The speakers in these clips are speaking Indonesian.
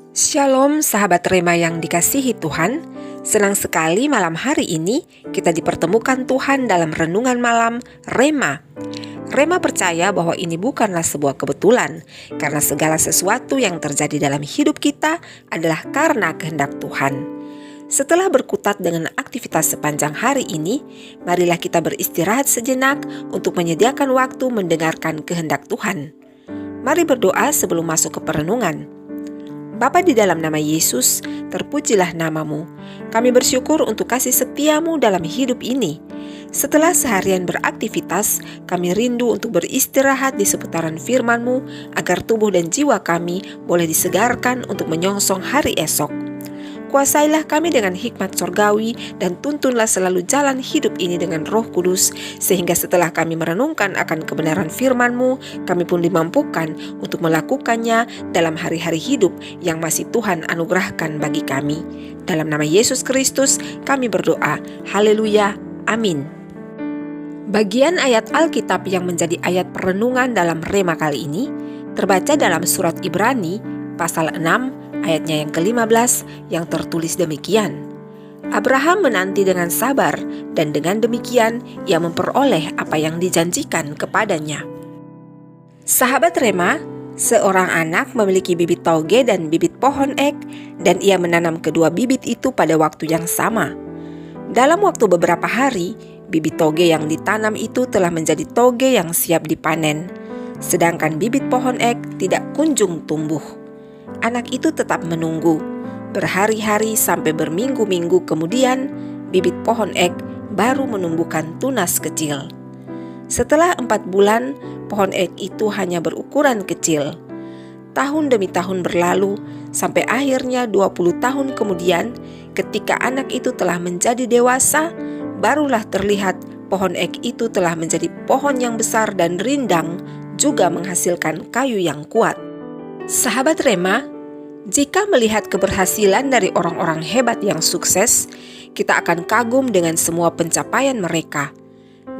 Shalom sahabat Rema yang dikasihi Tuhan. Senang sekali malam hari ini kita dipertemukan Tuhan dalam renungan malam Rema. Rema percaya bahwa ini bukanlah sebuah kebetulan, karena segala sesuatu yang terjadi dalam hidup kita adalah karena kehendak Tuhan. Setelah berkutat dengan aktivitas sepanjang hari ini, marilah kita beristirahat sejenak untuk menyediakan waktu mendengarkan kehendak Tuhan. Mari berdoa sebelum masuk ke perenungan. Bapa, di dalam nama Yesus, terpujilah namamu. Kami bersyukur untuk kasih setiamu dalam hidup ini. Setelah seharian beraktivitas, kami rindu untuk beristirahat di seputaran firman-Mu, agar tubuh dan jiwa kami boleh disegarkan untuk menyongsong hari esok. Kuasailah kami dengan hikmat sorgawi dan tuntunlah selalu jalan hidup ini dengan Roh Kudus, sehingga setelah kami merenungkan akan kebenaran firman-Mu, kami pun dimampukan untuk melakukannya dalam hari-hari hidup yang masih Tuhan anugerahkan bagi kami. Dalam nama Yesus Kristus kami berdoa. Haleluya. Amin. Bagian ayat Alkitab yang menjadi ayat perenungan dalam Rema kali ini terbaca dalam surat Ibrani pasal 6 ayatnya yang ke-15 yang tertulis demikian. Abraham menanti dengan sabar, dan dengan demikian ia memperoleh apa yang dijanjikan kepadanya. Sahabat Rema, seorang anak memiliki bibit toge dan bibit pohon ek, dan ia menanam kedua bibit itu pada waktu yang sama. Dalam waktu beberapa hari, bibit toge yang ditanam itu telah menjadi toge yang siap dipanen, sedangkan bibit pohon ek tidak kunjung tumbuh. Anak itu tetap menunggu. Berhari-hari sampai berminggu-minggu kemudian, bibit pohon ek baru menumbuhkan tunas kecil. Setelah 4 bulan, pohon ek itu hanya berukuran kecil. Tahun demi tahun berlalu, sampai akhirnya 20 tahun kemudian, ketika anak itu telah menjadi dewasa, barulah terlihat pohon ek itu telah menjadi pohon yang besar dan rindang, juga menghasilkan kayu yang kuat. Sahabat Rema, jika melihat keberhasilan dari orang-orang hebat yang sukses, kita akan kagum dengan semua pencapaian mereka.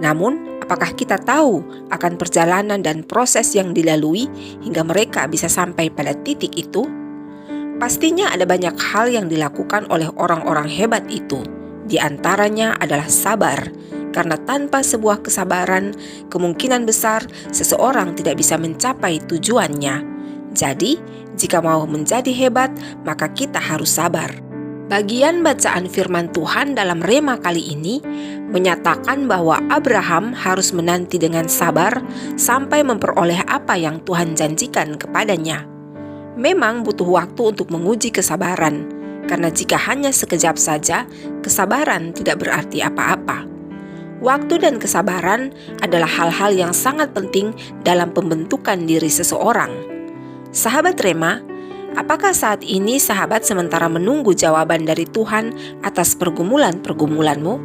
Namun, apakah kita tahu akan perjalanan dan proses yang dilalui hingga mereka bisa sampai pada titik itu? Pastinya ada banyak hal yang dilakukan oleh orang-orang hebat itu. Di antaranya adalah sabar, karena tanpa sebuah kesabaran, kemungkinan besar seseorang tidak bisa mencapai tujuannya. Jadi, jika mau menjadi hebat, maka kita harus sabar. Bagian bacaan firman Tuhan dalam Rema kali ini menyatakan bahwa Abraham harus menanti dengan sabar sampai memperoleh apa yang Tuhan janjikan kepadanya. Memang butuh waktu untuk menguji kesabaran, karena jika hanya sekejap saja, kesabaran tidak berarti apa-apa. Waktu dan kesabaran adalah hal-hal yang sangat penting dalam pembentukan diri seseorang. Sahabat Rema, apakah saat ini sahabat sementara menunggu jawaban dari Tuhan atas pergumulan-pergumulanmu?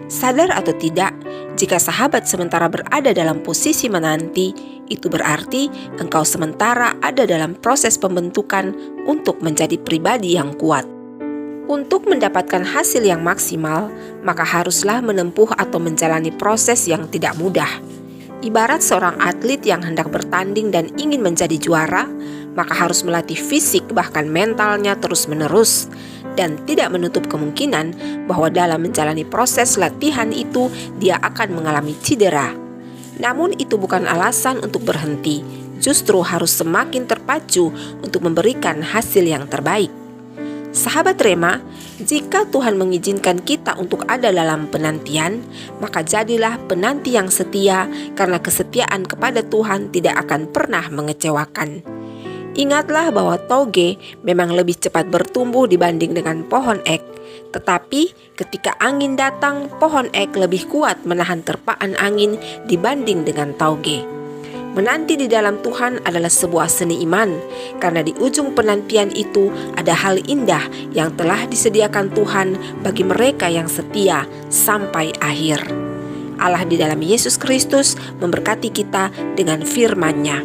Sadar atau tidak, jika sahabat sementara berada dalam posisi menanti, itu berarti engkau sementara ada dalam proses pembentukan untuk menjadi pribadi yang kuat. Untuk mendapatkan hasil yang maksimal, maka haruslah menempuh atau menjalani proses yang tidak mudah. Ibarat seorang atlet yang hendak bertanding dan ingin menjadi juara, maka harus melatih fisik bahkan mentalnya terus-menerus, dan tidak menutup kemungkinan bahwa dalam menjalani proses latihan itu dia akan mengalami cedera. Namun itu bukan alasan untuk berhenti, justru harus semakin terpacu untuk memberikan hasil yang terbaik. Sahabat Rema, jika Tuhan mengizinkan kita untuk ada dalam penantian, maka jadilah penanti yang setia, karena kesetiaan kepada Tuhan tidak akan pernah mengecewakan. Ingatlah bahwa toge memang lebih cepat bertumbuh dibanding dengan pohon ek, tetapi ketika angin datang, pohon ek lebih kuat menahan terpaan angin dibanding dengan toge. Menanti di dalam Tuhan adalah sebuah seni iman, karena di ujung penantian itu ada hal indah yang telah disediakan Tuhan bagi mereka yang setia sampai akhir. Allah di dalam Yesus Kristus memberkati kita dengan firman-Nya.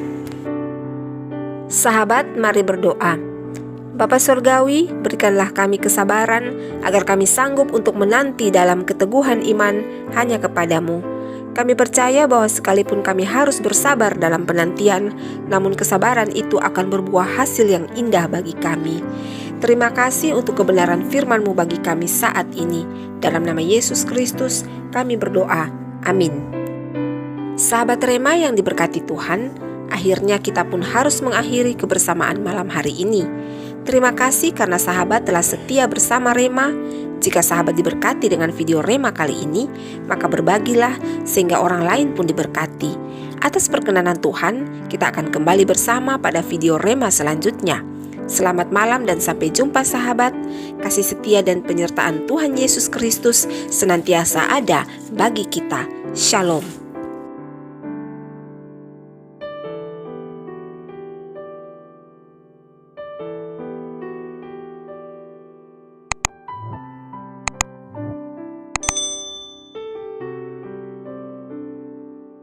Sahabat, mari berdoa. Bapa Surgawi, berikanlah kami kesabaran agar kami sanggup untuk menanti dalam keteguhan iman hanya kepadamu. Kami percaya bahwa sekalipun kami harus bersabar dalam penantian, namun kesabaran itu akan berbuah hasil yang indah bagi kami. Terima kasih untuk kebenaran firman-Mu bagi kami saat ini. Dalam nama Yesus Kristus, kami berdoa. Amin. Sahabat Rema yang diberkati Tuhan, akhirnya kita pun harus mengakhiri kebersamaan malam hari ini. Terima kasih karena sahabat telah setia bersama Rema. Jika sahabat diberkati dengan video Rema kali ini, maka berbagilah sehingga orang lain pun diberkati. Atas perkenanan Tuhan, kita akan kembali bersama pada video Rema selanjutnya. Selamat malam dan sampai jumpa sahabat. Kasih setia dan penyertaan Tuhan Yesus Kristus senantiasa ada bagi kita. Shalom.